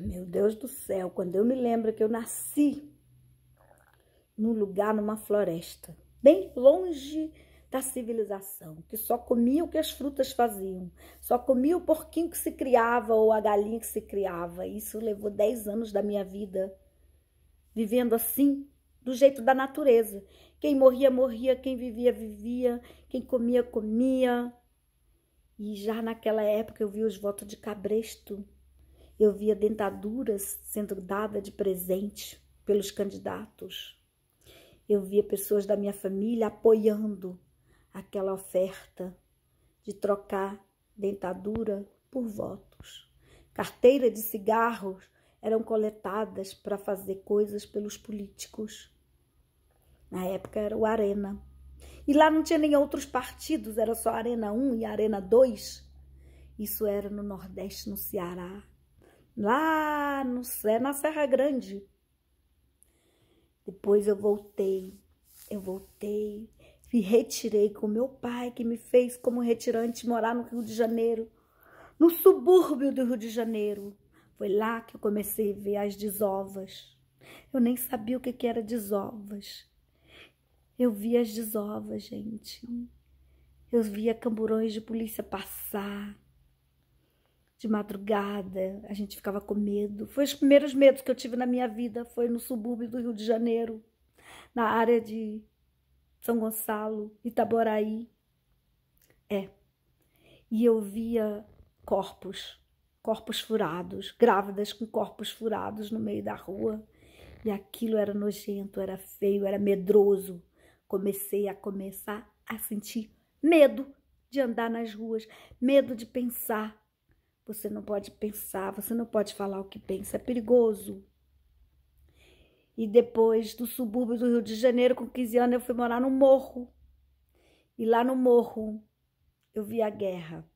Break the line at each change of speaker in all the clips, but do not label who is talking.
Meu Deus do céu, quando eu me lembro que eu nasci num lugar, numa floresta, bem longe da civilização, que só comia o que as frutas faziam, só comia o porquinho que se criava ou a galinha que se criava. Isso levou 10 anos da minha vida, vivendo assim, do jeito da natureza. Quem morria, morria, quem vivia, vivia, quem comia, comia. E já naquela época eu vi os votos de cabresto, eu via dentaduras sendo dadas de presente pelos candidatos. Eu via pessoas da minha família apoiando aquela oferta de trocar dentadura por votos. Carteira de cigarros eram coletadas para fazer coisas pelos políticos. Na época era o Arena. E lá não tinha nem outros partidos, era só Arena 1 e Arena 2. Isso era no Nordeste, no Ceará. Lá na Serra Grande. Depois eu voltei, me retirei com meu pai, que me fez como retirante morar no Rio de Janeiro, no subúrbio do Rio de Janeiro. Foi lá que eu comecei a ver as desovas. Eu nem sabia o que era desovas. Eu via as desovas, gente. Eu via camburões de polícia passar. De madrugada, a gente ficava com medo. Foi os primeiros medos que eu tive na minha vida, foi no subúrbio do Rio de Janeiro, na área de São Gonçalo, Itaboraí. E eu via corpos furados, grávidas com corpos furados no meio da rua. E aquilo era nojento, era feio, era medroso. Comecei a sentir medo de andar nas ruas, medo de pensar. Você não pode pensar, você não pode falar o que pensa, é perigoso. E depois do subúrbio do Rio de Janeiro, com 15 anos, eu fui morar no morro. E lá no morro, eu vi a guerra.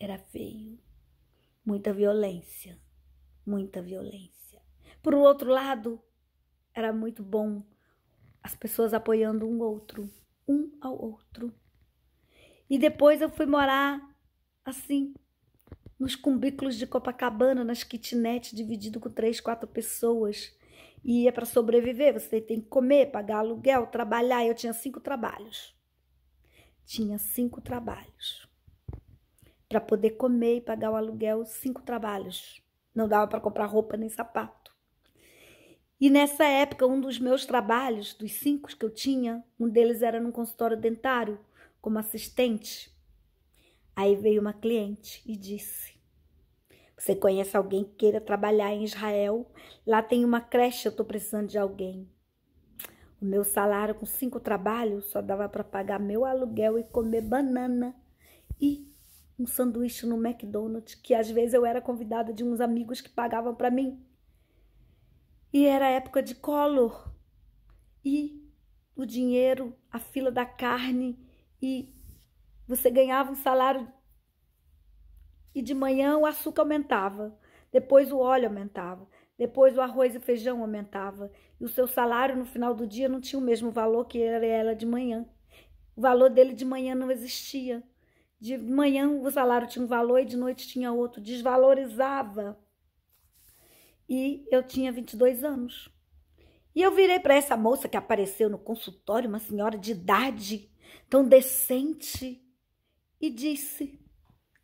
Era feio, muita violência, muita violência. Por outro lado, era muito bom as pessoas apoiando um ao outro. E depois eu fui morar assim, nos cubículos de Copacabana, nas kitnets, dividido com 3, 4 pessoas. E para sobreviver, você tem que comer, pagar aluguel, trabalhar. Eu tinha 5 trabalhos. Tinha 5 trabalhos. Para poder comer e pagar o aluguel, 5 trabalhos. Não dava para comprar roupa nem sapato. E nessa época, um dos meus trabalhos, dos 5 que eu tinha, um deles era num consultório dentário, como assistente. Aí veio uma cliente e disse: você conhece alguém que queira trabalhar em Israel? Lá tem uma creche, eu estou precisando de alguém. O meu salário com 5 trabalhos só dava para pagar meu aluguel e comer banana e um sanduíche no McDonald's, que às vezes eu era convidada de uns amigos que pagavam para mim. E era época de Collor. E o dinheiro, a fila da carne, e você ganhava um salário e de manhã o açúcar aumentava, depois o óleo aumentava, depois o arroz e feijão aumentava, e o seu salário no final do dia não tinha o mesmo valor que era ela de manhã. O valor dele de manhã não existia. De manhã o salário tinha um valor e de noite tinha outro, desvalorizava. E eu tinha 22 anos. E eu virei para essa moça que apareceu no consultório, uma senhora de idade, tão decente, e disse: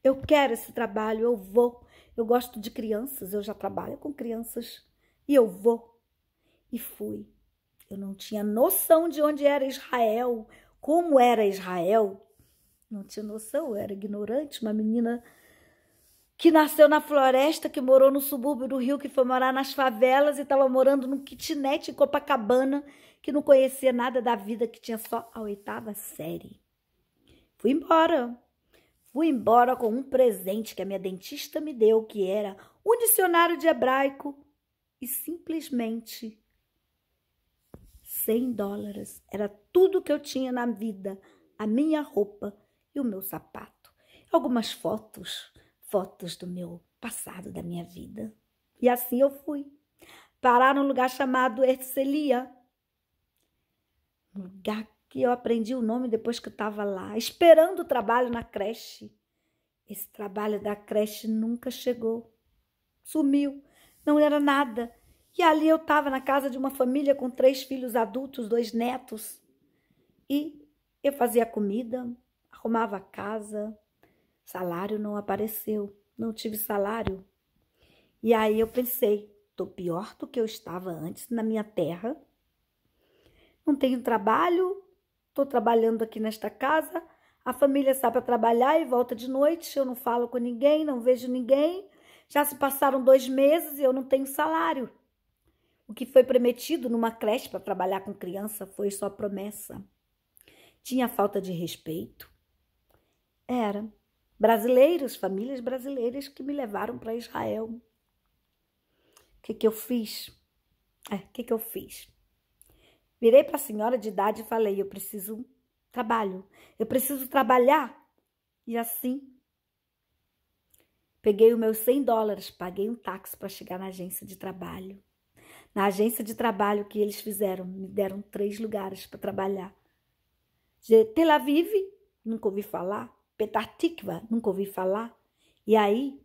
eu quero esse trabalho, eu vou. Eu gosto de crianças, eu já trabalho com crianças. E eu vou. E fui. Eu não tinha noção de onde era Israel, como era Israel. Não tinha noção, eu era ignorante, uma menina que nasceu na floresta, que morou no subúrbio do Rio, que foi morar nas favelas e estava morando num kitnet em Copacabana, que não conhecia nada da vida, que tinha só a 8ª série. Fui embora. Fui embora com um presente que a minha dentista me deu, que era um dicionário de hebraico e simplesmente $100. Era tudo que eu tinha na vida, a minha roupa e o meu sapato. Algumas fotos do meu passado, da minha vida. E assim eu fui parar num lugar chamado Herzliya, um lugar que eu aprendi o nome depois que eu estava lá, esperando o trabalho na creche. Esse trabalho da creche nunca chegou. sumiu, não era nada. E ali eu estava na casa de uma família com 3 filhos adultos, 2 netos. E eu fazia comida, arrumava a casa, salário não apareceu, não tive salário. E aí eu pensei, estou pior do que eu estava antes na minha terra. Não tenho trabalho, estou trabalhando aqui nesta casa, a família sai para trabalhar e volta de noite, eu não falo com ninguém, não vejo ninguém. Já se passaram 2 meses e eu não tenho salário. O que foi prometido numa creche para trabalhar com criança foi só promessa. Tinha falta de respeito. Era brasileiros, famílias brasileiras que me levaram para Israel. O que eu fiz? O que eu fiz? Virei para a senhora de idade e falei, eu preciso trabalho, eu preciso trabalhar. E assim, peguei os meus $100, paguei um táxi para chegar na agência de trabalho. Na agência de trabalho que eles fizeram, me deram 3 lugares para trabalhar. Tel Aviv, nunca ouvi falar. Petah Tikva, nunca ouvi falar. E aí,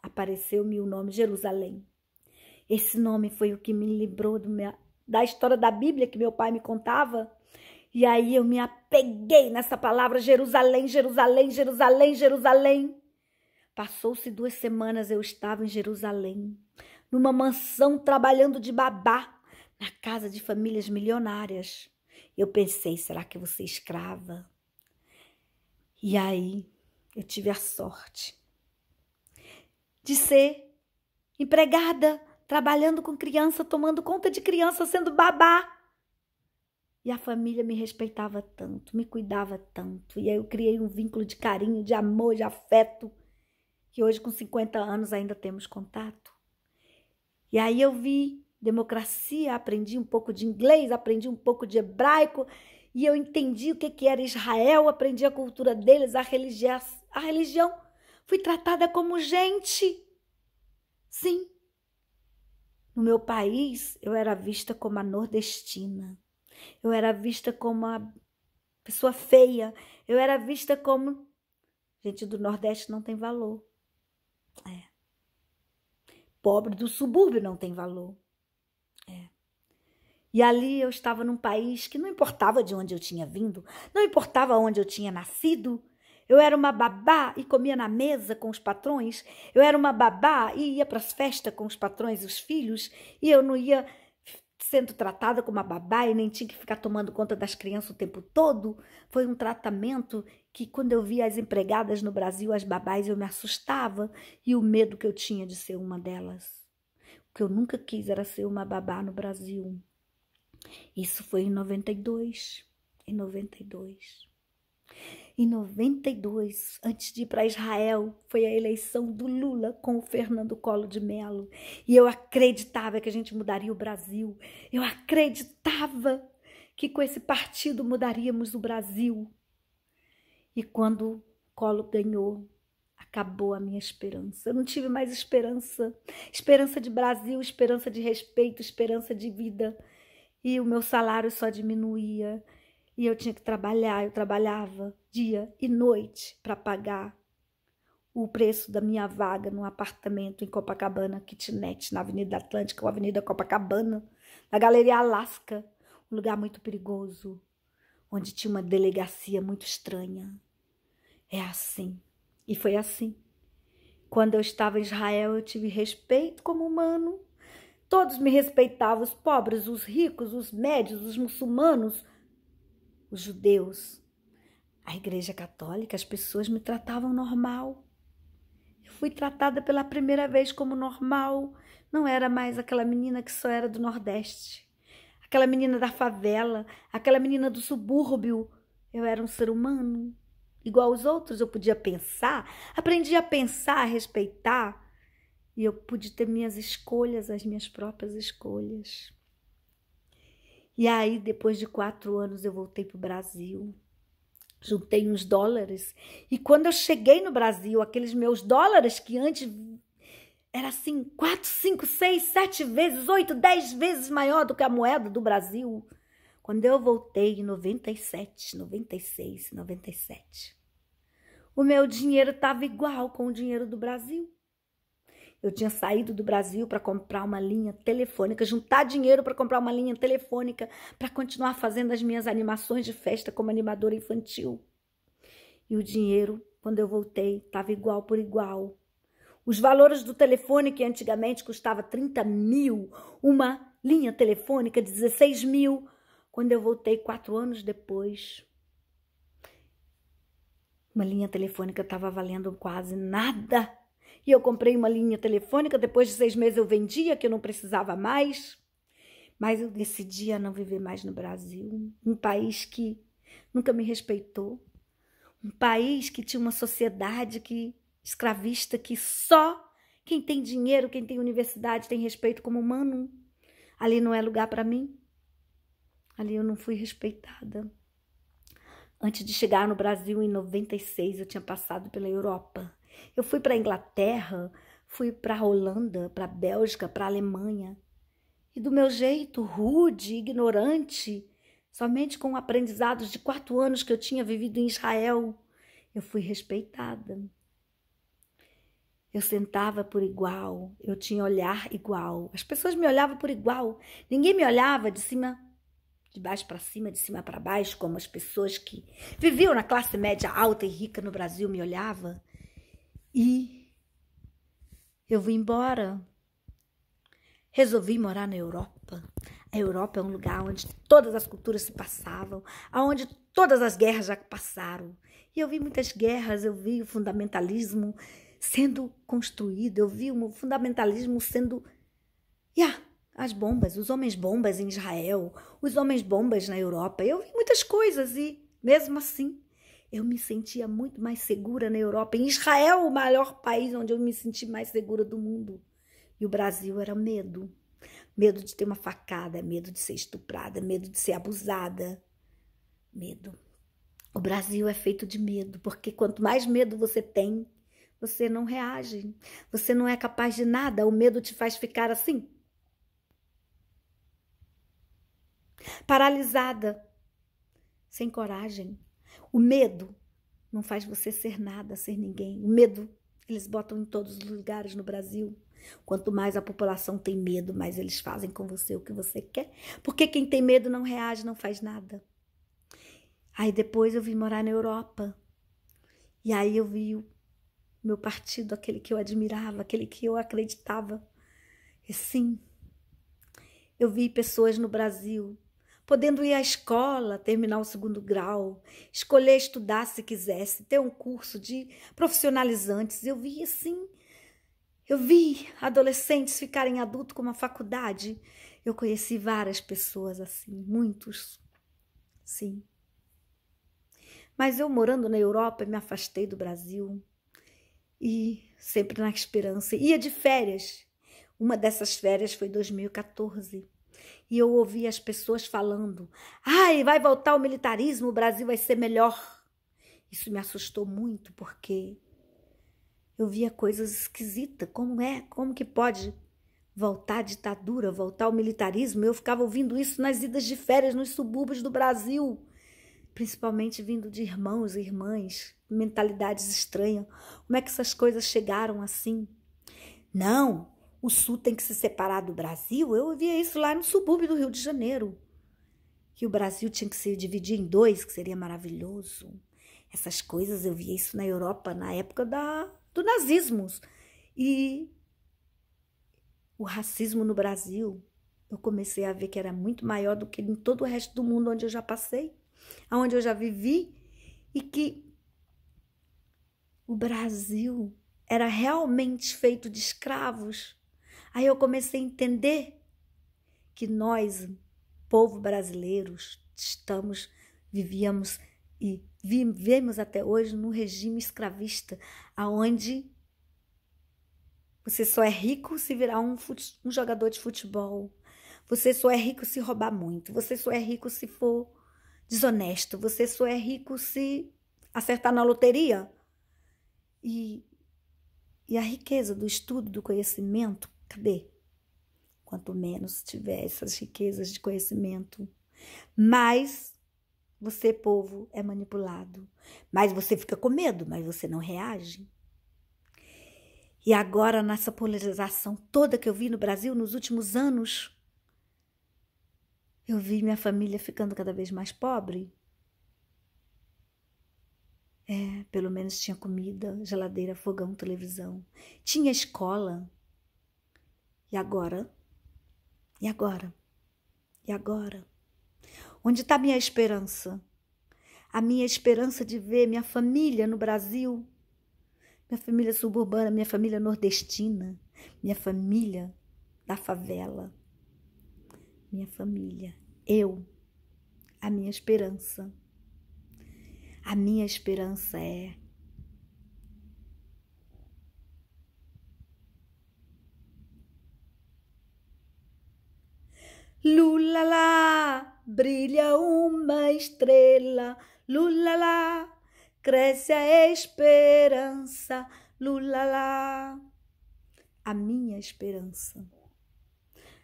apareceu-me o nome Jerusalém. Esse nome foi o que me lembrou da história da Bíblia que meu pai me contava. E aí eu me apeguei nessa palavra Jerusalém, Jerusalém, Jerusalém, Jerusalém. Passou-se 2 semanas, eu estava em Jerusalém, numa mansão trabalhando de babá, na casa de famílias milionárias. Eu pensei, será que eu vou ser escrava? E aí eu tive a sorte de ser empregada, trabalhando com criança, tomando conta de criança, sendo babá. E a família me respeitava tanto, me cuidava tanto. E aí eu criei um vínculo de carinho, de amor, de afeto, que hoje com 50 anos ainda temos contato. E aí eu vi democracia, aprendi um pouco de inglês, aprendi um pouco de hebraico, e eu entendi o que era Israel, aprendi a cultura deles, a religião. Fui tratada como gente. Sim. No meu país, eu era vista como a nordestina. Eu era vista como a pessoa feia. Eu era vista como... Gente do Nordeste não tem valor. Pobre do subúrbio não tem valor. E ali eu estava num país que não importava de onde eu tinha vindo, não importava onde eu tinha nascido. Eu era uma babá e comia na mesa com os patrões. Eu era uma babá e ia para as festas com os patrões e os filhos. E eu não ia sendo tratada como uma babá e nem tinha que ficar tomando conta das crianças o tempo todo. Foi um tratamento que, quando eu via as empregadas no Brasil, as babás, eu me assustava. E o medo que eu tinha de ser uma delas. O que eu nunca quis era ser uma babá no Brasil. Isso foi em 92. Em 92. Em 92, antes de ir para Israel, foi a eleição do Lula com o Fernando Collor de Mello. E eu acreditava que a gente mudaria o Brasil. Eu acreditava que com esse partido mudaríamos o Brasil. E quando Collor ganhou, acabou a minha esperança. Eu não tive mais esperança. Esperança de Brasil, esperança de respeito, esperança de vida. E o meu salário só diminuía. E eu tinha que trabalhar, eu trabalhava dia e noite para pagar o preço da minha vaga num apartamento em Copacabana, kitnet, na Avenida Atlântica ou Avenida Copacabana, na Galeria Alasca, um lugar muito perigoso, onde tinha uma delegacia muito estranha. É assim. E foi assim. Quando eu estava em Israel, eu tive respeito como humano. Todos me respeitavam, os pobres, os ricos, os médios, os muçulmanos, os judeus, a Igreja Católica, as pessoas me tratavam normal. Eu fui tratada pela primeira vez como normal. Não era mais aquela menina que só era do Nordeste, aquela menina da favela, aquela menina do subúrbio. Eu era um ser humano, igual aos outros. Eu podia pensar, aprendi a pensar, a respeitar. E eu pude ter minhas escolhas, as minhas próprias escolhas. E aí, depois de 4 anos, eu voltei para o Brasil. Juntei uns dólares. E quando eu cheguei no Brasil, aqueles meus dólares que antes era assim 4, 5, 6, 7 vezes, 8, 10 vezes maior do que a moeda do Brasil. Quando eu voltei em 97, 96, 97, o meu dinheiro estava igual com o dinheiro do Brasil. Eu tinha saído do Brasil para comprar uma linha telefônica, juntar dinheiro para comprar uma linha telefônica, para continuar fazendo as minhas animações de festa como animadora infantil. E o dinheiro, quando eu voltei, estava igual por igual. Os valores do telefone, que antigamente custava 30 mil, uma linha telefônica de 16 mil, quando eu voltei 4 anos depois, uma linha telefônica estava valendo quase nada. E eu comprei uma linha telefônica, depois de 6 meses eu vendia, que eu não precisava mais. Mas eu decidi a não viver mais no Brasil, um país que nunca me respeitou, um país que tinha uma sociedade escravista, que só quem tem dinheiro, quem tem universidade tem respeito como humano. Ali não é lugar para mim. Ali eu não fui respeitada. Antes de chegar no Brasil, em 96, eu tinha passado pela Europa. Eu fui para a Inglaterra, fui para a Holanda, para a Bélgica, para a Alemanha. E do meu jeito rude, ignorante, somente com aprendizados de 4 anos que eu tinha vivido em Israel, eu fui respeitada. Eu sentava por igual, eu tinha olhar igual. As pessoas me olhavam por igual. Ninguém me olhava de baixo para cima, de cima para baixo, como as pessoas que viviam na classe média alta e rica no Brasil me olhavam. E eu vim embora. Resolvi morar na Europa. A Europa é um lugar onde todas as culturas se passavam, onde todas as guerras já passaram. E eu vi muitas guerras, eu vi o fundamentalismo sendo construído, eu vi o fundamentalismo sendo... as bombas, os homens-bombas em Israel, os homens-bombas na Europa. Eu vi muitas coisas e, mesmo assim, eu me sentia muito mais segura na Europa. Em Israel, o maior país onde eu me senti mais segura do mundo. E o Brasil era medo. Medo de ter uma facada, medo de ser estuprada, medo de ser abusada. Medo. O Brasil é feito de medo, porque quanto mais medo você tem, você não reage. Você não é capaz de nada. O medo te faz ficar assim, paralisada, sem coragem. O medo não faz você ser nada, ser ninguém. O medo, eles botam em todos os lugares no Brasil. Quanto mais a população tem medo, mais eles fazem com você o que você quer. Porque quem tem medo não reage, não faz nada. Aí depois eu vim morar na Europa. E aí eu vi o meu partido, aquele que eu admirava, aquele que eu acreditava. E sim, eu vi pessoas no Brasil podendo ir à escola, terminar o 2º grau, escolher estudar se quisesse, ter um curso de profissionalizantes. Eu vi assim, eu vi adolescentes ficarem adultos com uma faculdade. Eu conheci várias pessoas assim, muitos, sim. Mas eu morando na Europa, me afastei do Brasil e sempre na esperança. Ia de férias. Uma dessas férias foi 2014. E eu ouvi as pessoas falando: ai, vai voltar o militarismo, o Brasil vai ser melhor. Isso me assustou muito, porque eu via coisas esquisitas. Como que pode voltar a ditadura, voltar o militarismo? Eu ficava ouvindo isso nas idas de férias, nos subúrbios do Brasil, principalmente vindo de irmãos e irmãs, mentalidades estranhas. Como é que essas coisas chegaram assim? Não, o Sul tem que se separar do Brasil. Eu ouvia isso lá no subúrbio do Rio de Janeiro, que o Brasil tinha que se dividir em 2, que seria maravilhoso. Essas coisas, eu via isso na Europa, na época do nazismo. E o racismo no Brasil, eu comecei a ver que era muito maior do que em todo o resto do mundo onde eu já passei, onde eu já vivi, e que o Brasil era realmente feito de escravos. Aí eu comecei a entender que nós, povo brasileiro, vivíamos e vivemos até hoje num regime escravista, onde você só é rico se virar um jogador de futebol, você só é rico se roubar muito, você só é rico se for desonesto, você só é rico se acertar na loteria. E a riqueza do estudo, do conhecimento, cadê? Quanto menos tiver essas riquezas de conhecimento, mais você, povo, é manipulado. Mais você fica com medo, mas você não reage. E agora, nessa polarização toda que eu vi no Brasil nos últimos anos, eu vi minha família ficando cada vez mais pobre. Pelo menos tinha comida, geladeira, fogão, televisão. Tinha escola. E agora? E agora? E agora? Onde está minha esperança? A minha esperança de ver minha família no Brasil, minha família suburbana, minha família nordestina, minha família da favela, minha família, a minha esperança. A minha esperança é Lulala, brilha uma estrela, lulala, cresce a esperança, lulala. A minha esperança.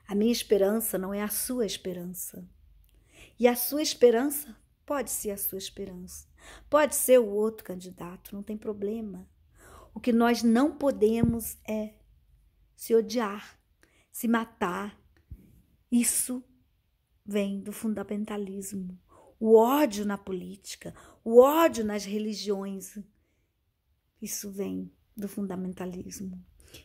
A minha esperança não é a sua esperança. E a sua esperança pode ser a sua esperança. Pode ser o outro candidato, não tem problema. O que nós não podemos é se odiar, se matar. Isso vem do fundamentalismo. O ódio na política, o ódio nas religiões. Isso vem do fundamentalismo.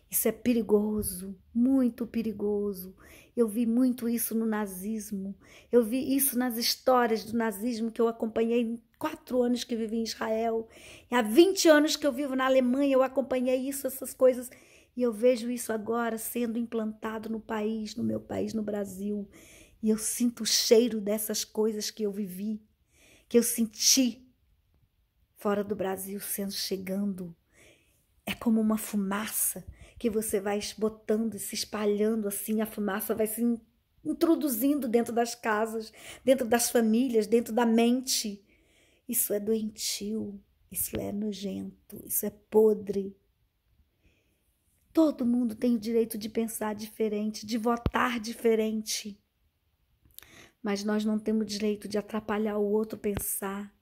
Isso é perigoso, muito perigoso. Eu vi muito isso no nazismo. Eu vi isso nas histórias do nazismo que eu acompanhei em 4 anos que vivi em Israel. E há 20 anos que eu vivo na Alemanha, eu acompanhei isso, essas coisas. E eu vejo isso agora sendo implantado no país, no meu país, no Brasil. E eu sinto o cheiro dessas coisas que eu vivi, que eu senti fora do Brasil chegando. É como uma fumaça que você vai botando e se espalhando assim, a fumaça vai se introduzindo dentro das casas, dentro das famílias, dentro da mente. Isso é doentio, isso é nojento, isso é podre. Todo mundo tem o direito de pensar diferente, de votar diferente. Mas nós não temos o direito de atrapalhar o outro pensar.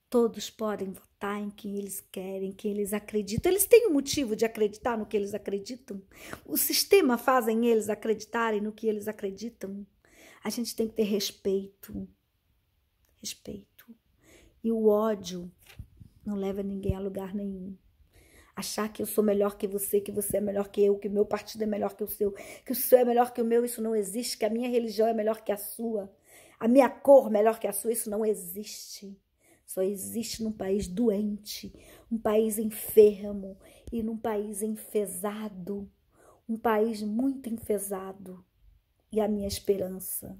Todos podem votar em quem eles querem, em quem eles acreditam. Eles têm um motivo de acreditar no que eles acreditam. O sistema faz eles acreditarem no que eles acreditam. A gente tem que ter respeito. Respeito. E o ódio não leva ninguém a lugar nenhum. Achar que eu sou melhor que você é melhor que eu, que o meu partido é melhor que o seu é melhor que o meu, isso não existe, que a minha religião é melhor que a sua, a minha cor melhor que a sua, isso não existe. Só existe num país doente, um país enfermo e num país enfesado, um país muito enfesado. E a minha esperança,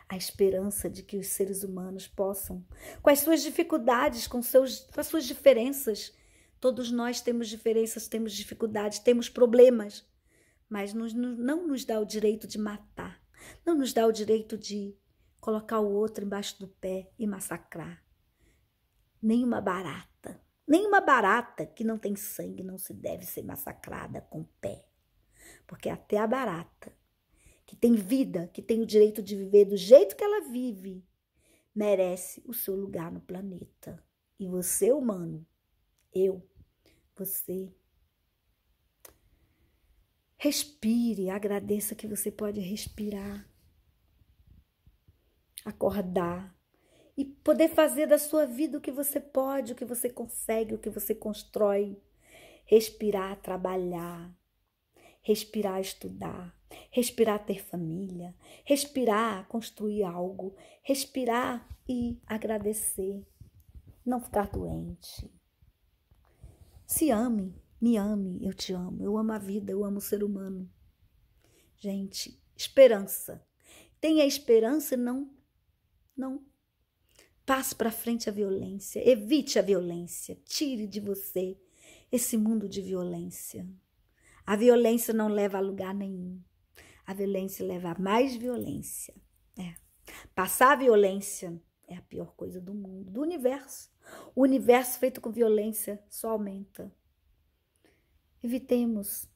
a esperança de que os seres humanos possam, com as suas dificuldades, com as suas diferenças, todos nós temos diferenças, temos dificuldades, temos problemas, mas não nos dá o direito de matar, não nos dá o direito de colocar o outro embaixo do pé e massacrar. Nenhuma barata que não tem sangue não se deve ser massacrada com o pé, porque até a barata, que tem vida, que tem o direito de viver do jeito que ela vive, merece o seu lugar no planeta. E você, humano, você, respire, agradeça que você pode respirar, acordar e poder fazer da sua vida o que você pode, o que você consegue, o que você constrói. Respirar, trabalhar, respirar, estudar, respirar, ter família, respirar, construir algo, respirar e agradecer, não ficar doente. Se ame, me ame, eu te amo, eu amo a vida, eu amo o ser humano. Gente, esperança. Tenha esperança e não passe para frente a violência, evite a violência, tire de você esse mundo de violência. A violência não leva a lugar nenhum. A violência leva a mais violência. Passar a violência é a pior coisa do mundo, do universo. O universo feito com violência só aumenta. Evitemos.